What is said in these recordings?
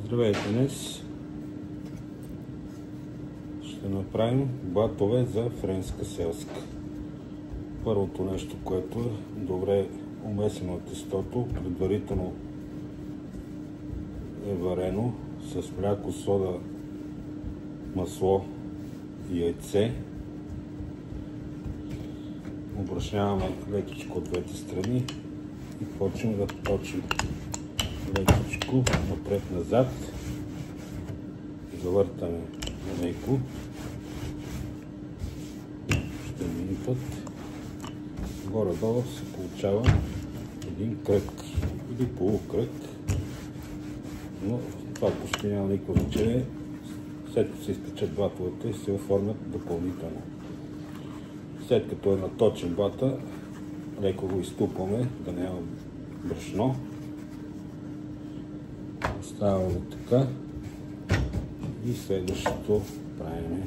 Здравейте, днес ще направим батове за френска селска. Първото нещо, което е добре умесено тестото, предварително е варено с мляко, сода, масло и яйце. Обръшняваме лекичко от двете страни и почваме да точим лекичко напред-назад. Завъртаме леко. Ще един път. Горе-долу се получава един кръг или полукръг, но това почти няма никакво значение. След като се изпечат батовете, се оформят допълнително. След като е наточен бата, леко го изтупваме, да няма брашно. Оставяме така и следващото правим.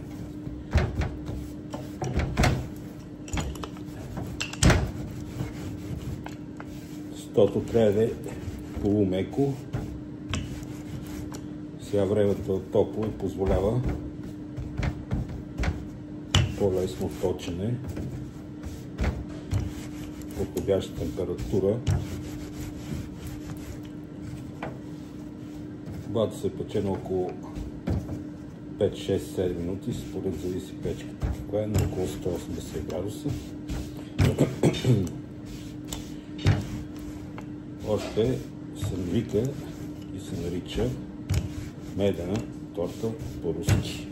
Тестото трябва да е полумеко. Сега времето е топло и позволява по-лесно точене, подходяща температура. Бата се пече на около 5-6-7 минути, според зависи печката. Това е на около 180 градуса. Още се вика и се нарича медена торта по-руски.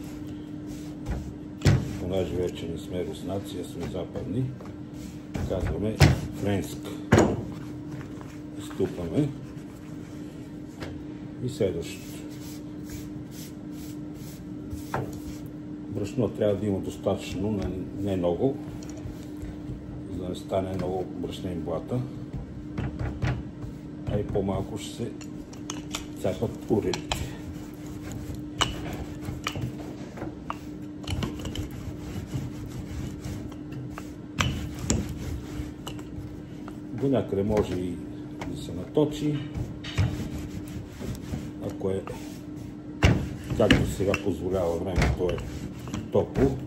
Понеже вече не сме руснаци, а сме западни, казваме френска. Изтупаме и следващото. Брашно трябва да има достатъчно, но не много, за да не стане много брашнен блата, а и по-малко ще се цапат уредите. До някъде може и да се наточи, ако е, както сега позволява времето е топло,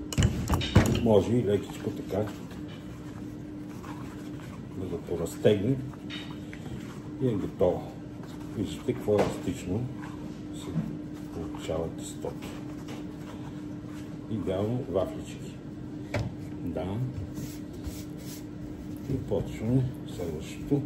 може и лекичко така да го поразтегне и е готово. Виждате какво еластично се получава тестото. Идеално вафлички. Да. И почваме следващото.